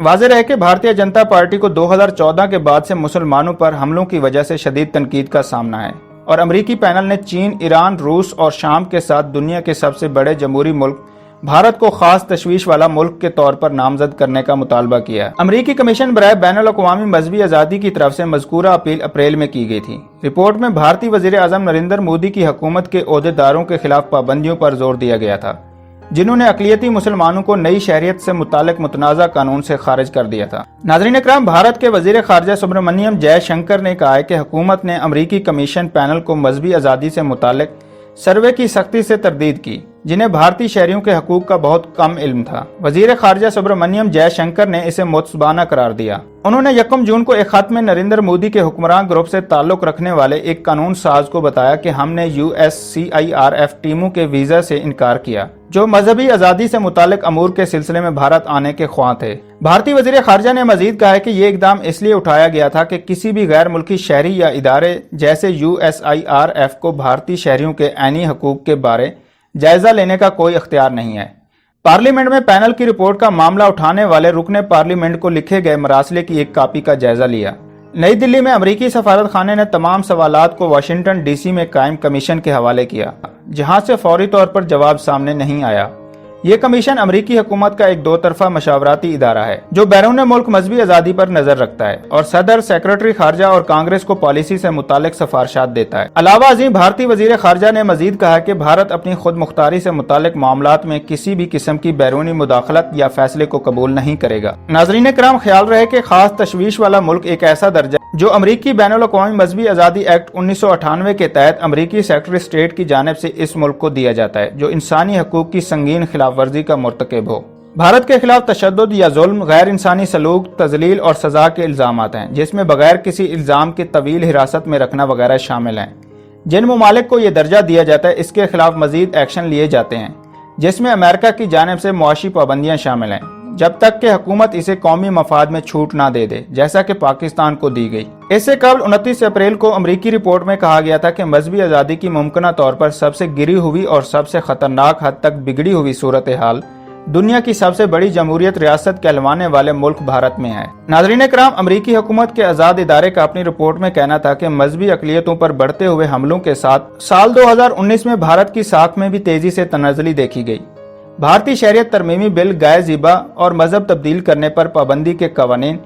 واضح ہے کہ بھارتیہ جنتا پارٹی کو 2014 کے بعد سے مسلمانوں پر حملوں کی وجہ سے شدید تنقید کا سامنا ہے اور امریکی پینل نے چین، ایران، روس اور شام کے ساتھ دنیا کے سب سے بڑے جمہوری ملک بھارت کو خاص تشویش والا ملک کے طور پر نامزد کرنے کا مطالبہ کیا۔ امریکی کمیشن برائے بین الاقوامی مذہبی آزادی کی طرف سے مذکورہ اپیل اپریل میں کی گئی تھی۔ رپورٹ میں بھارتی وزیر اعظم نریندر مودی کی حکومت کے عہدیداروں کے خلاف پابندیوں پر زور دیا گیا تھا، جنہوں نے اقلیتی مسلمانوں کو نئی شہریت سے متعلق متنازع قانون سے خارج کر دیا تھا۔ ناظرین اکرام، بھارت کے وزیر خارجہ سبرامنیم جے شنکر نے کہا ہے کہ حکومت نے امریکی کمیشن پینل کو مذہبی آزادی سے متعلق سروے کی سختی سے تردید کی، جنہیں بھارتی شہریوں کے حقوق کا بہت کم علم تھا۔ وزیر خارجہ سبرامنیم جے شنکر نے اسے متعصبانہ قرار دیا۔ انہوں نے 1 جون کو ایک خط میں نریندر مودی کے حکمران گروپ سے تعلق رکھنے والے ایک قانون ساز کو بتایا کہ ہم نے USCIRF ٹیموں کے ویزا سے انکار کیا، جو مذہبی آزادی سے متعلق امور کے سلسلے میں بھارت آنے کے خواہاں تھے۔ بھارتی وزیر خارجہ نے مزید کہا ہے کہ یہ اقدام اس لیے اٹھایا گیا تھا کہ کسی بھی غیر ملکی شہری یا ادارے جیسے USCIRF کو بھارتی شہریوں کے عینی حقوق کے بارے جائزہ لینے کا کوئی اختیار نہیں ہے۔ پارلیمنٹ میں پینل کی رپورٹ کا معاملہ اٹھانے والے رکن پارلیمنٹ کو لکھے گئے مراسلے کی ایک کاپی کا جائزہ لیا۔ نئی دلی میں امریکی سفارت خانے نے تمام سوالات کو واشنگٹن DC میں قائم کمیشن کے حوالے کیا، جہاں سے فوری طور پر جواب سامنے نہیں آیا۔ یہ کمیشن امریکی حکومت کا ایک 2 طرفہ مشاورتی ادارہ ہے جو بیرون ملک مذہبی آزادی پر نظر رکھتا ہے اور صدر، سیکرٹری خارجہ اور کانگریس کو پالیسی سے متعلق سفارشات دیتا ہے۔ علاوہ ازیں بھارتی وزیر خارجہ نے مزید کہا کہ بھارت اپنی خود مختاری سے متعلق معاملات میں کسی بھی قسم کی بیرونی مداخلت یا فیصلے کو قبول نہیں کرے گا۔ ناظرین کرام، خیال رہے کہ خاص تشویش والا ملک ایک ایسا درجہ جو امریکی بین الاقوامی مذہبی آزادی ایکٹ 1998 کے تحت امریکی سیکرٹری اسٹیٹ کی جانب سے اس ملک کو دیا جاتا ہے، جو انسانی حقوق کی سنگین خلاف ورزی کا مرتکب ہو۔ بھارت کے خلاف تشدد یا ظلم، غیر انسانی سلوک، تذلیل اور سزا کے الزامات ہیں، جس میں بغیر کسی الزام کے طویل حراست میں رکھنا وغیرہ شامل ہیں۔ جن ممالک کو یہ درجہ دیا جاتا ہے، اس کے خلاف مزید ایکشن لیے جاتے ہیں، جس میں امریکہ کی جانب سے معاشی پابندیاں شامل ہیں، جب تک کہ حکومت اسے قومی مفاد میں چھوٹ نہ دے دے، جیسا کہ پاکستان کو دی گئی۔ اس سے قبل 29 اپریل کو امریکی رپورٹ میں کہا گیا تھا کہ مذہبی آزادی کی ممکنہ طور پر سب سے گری ہوئی اور سب سے خطرناک حد تک بگڑی ہوئی صورتحال دنیا کی سب سے بڑی جمہوریت ریاست کہلوانے والے ملک بھارت میں ہے۔ ناظرین کرام، امریکی حکومت کے آزاد ادارے کا اپنی رپورٹ میں کہنا تھا کہ مذہبی اقلیتوں پر بڑھتے ہوئے حملوں کے ساتھ سال 2019 میں بھارت کی ساکھ میں بھی تیزی سے تنزلی دیکھی گئی۔ بھارتی شہریت ترمیمی بل، گائے ذبح اور مذہب تبدیل کرنے پر پابندی کے قوانین،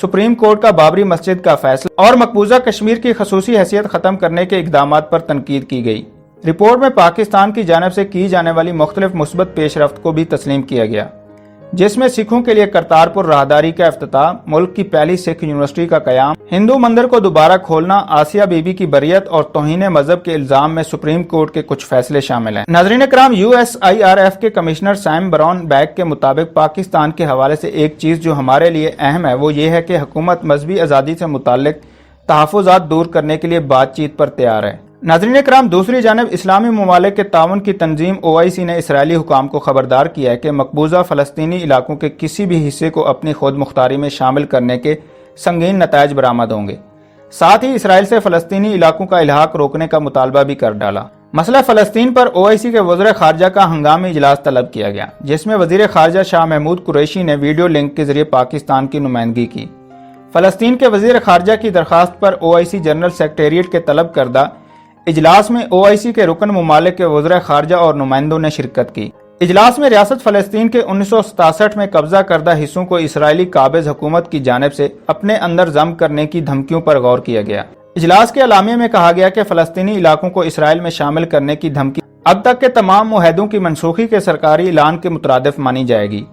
سپریم کورٹ کا بابری مسجد کا فیصلہ اور مقبوضہ کشمیر کی خصوصی حیثیت ختم کرنے کے اقدامات پر تنقید کی گئی۔ رپورٹ میں پاکستان کی جانب سے کی جانے والی مختلف مثبت پیش رفت کو بھی تسلیم کیا گیا، جس میں سکھوں کے لیے کرتارپور راہداری کا افتتاح، ملک کی پہلی سکھ یونیورسٹی کا قیام، ہندو مندر کو دوبارہ کھولنا، آسیہ بی بی کی بریت اور توہین مذہب کے الزام میں سپریم کورٹ کے کچھ فیصلے شامل ہیں۔ ناظرین کرام، USCIRF کے کمشنر سیم براؤن بیگ کے مطابق پاکستان کے حوالے سے ایک چیز جو ہمارے لیے اہم ہے وہ یہ ہے کہ حکومت مذہبی آزادی سے متعلق تحفظات دور کرنے کے لیے بات چیت پر تیار ہے۔ ناظرین کرام، دوسری جانب اسلامی ممالک کے تعاون کی تنظیم OIC نے اسرائیلی حکام کو خبردار کیا ہے کہ مقبوضہ فلسطینی علاقوں کے کسی بھی حصے کو اپنی خود مختاری میں شامل کرنے کے سنگین نتائج برآمد ہوں گے۔ ساتھ ہی اسرائیل سے فلسطینی علاقوں کا الحاق روکنے کا مطالبہ بھی کر ڈالا۔ مسئلہ فلسطین پر OIC کے وزیر خارجہ کا ہنگامی اجلاس طلب کیا گیا، جس میں وزیر خارجہ شاہ محمود قریشی نے ویڈیو لنک کے ذریعے پاکستان کی نمائندگی کی۔ فلسطین کے وزیر خارجہ کی درخواست پر OIC جنرل سیکریٹریٹ کے طلب کردہ اجلاس میں OIC کے رکن ممالک کے وزراء خارجہ اور نمائندوں نے شرکت کی۔ اجلاس میں ریاست فلسطین کے 1967 میں قبضہ کردہ حصوں کو اسرائیلی قابض حکومت کی جانب سے اپنے اندر ضم کرنے کی دھمکیوں پر غور کیا گیا۔ اجلاس کے اعلامیے میں کہا گیا کہ فلسطینی علاقوں کو اسرائیل میں شامل کرنے کی دھمکی اب تک کے تمام معاہدوں کی منسوخی کے سرکاری اعلان کے مترادف مانی جائے گی۔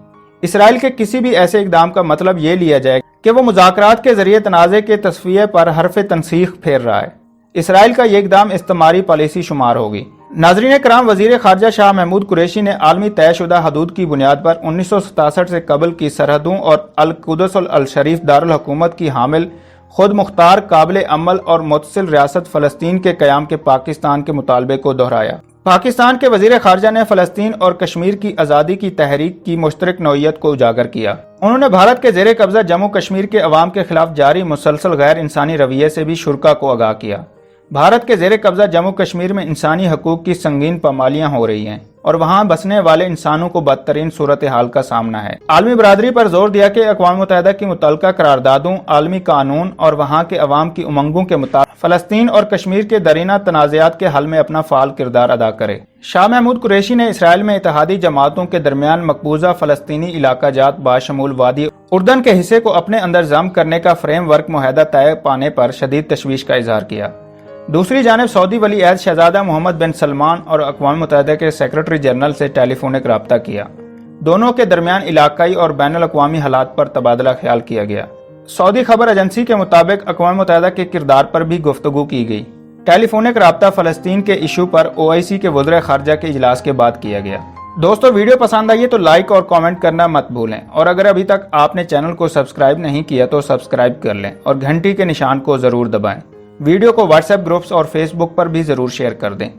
اسرائیل کے کسی بھی ایسے اقدام کا مطلب یہ لیا جائے گا کہ وہ مذاکرات کے ذریعے تنازع کے تصفیہ پر حرف تنسیخ پھیر رہا ہے۔ اسرائیل کا یہ اقدام استعماری پالیسی شمار ہوگی۔ ناظرین کرام، وزیر خارجہ شاہ محمود قریشی نے عالمی طے شدہ حدود کی بنیاد پر 1967 سے قبل کی سرحدوں اور القدس الشریف دارالحکومت کی حامل خود مختار، قابل عمل اور متصل ریاست فلسطین کے قیام کے پاکستان کے مطالبے کو دہرایا۔ پاکستان کے وزیر خارجہ نے فلسطین اور کشمیر کی آزادی کی تحریک کی مشترک نوعیت کو اجاگر کیا۔ انہوں نے بھارت کے زیر قبضہ جموں کشمیر کے عوام کے خلاف جاری مسلسل غیر انسانی رویے سے بھی شرکاء کو آگاہ کیا۔ بھارت کے زیر قبضہ جموں کشمیر میں انسانی حقوق کی سنگین پامالیاں ہو رہی ہیں اور وہاں بسنے والے انسانوں کو بدترین صورتحال کا سامنا ہے۔ عالمی برادری پر زور دیا کہ اقوام متحدہ کی متعلقہ قراردادوں، عالمی قانون اور وہاں کے عوام کی امنگوں کے مطابق فلسطین اور کشمیر کے درینہ تنازعات کے حل میں اپنا فعال کردار ادا کرے۔ شاہ محمود قریشی نے اسرائیل میں اتحادی جماعتوں کے درمیان مقبوضہ فلسطینی علاقہ جات باشمول وادی اردن کے حصے کو اپنے اندر ضم کرنے کا فریم ورک معاہدہ طے پانے پر شدید تشویش کا اظہار کیا۔ دوسری جانب سعودی ولی عہد شہزادہ محمد بن سلمان اور اقوام متحدہ کے سیکرٹری جنرل سے ٹیلی فونک رابطہ کیا۔ دونوں کے درمیان علاقائی اور بین الاقوامی حالات پر تبادلہ خیال کیا گیا۔ سعودی خبر ایجنسی کے مطابق اقوام متحدہ کے کردار پر بھی گفتگو کی گئی۔ ٹیلی فونک رابطہ فلسطین کے ایشو پر OIC کے وزراء خارجہ کے اجلاس کے بعد کیا گیا۔ دوستو ویڈیو پسند آئی ہے تو لائک اور کامنٹ کرنا مت بھولیں، اور اگر ابھی تک آپ نے چینل کو سبسکرائب نہیں کیا تو سبسکرائب کر لیں اور گھنٹی کے نشان کو ضرور دبائیں۔ ویڈیو کو واٹس ایپ گروپس اور فیس بک پر بھی ضرور شیئر کر دیں۔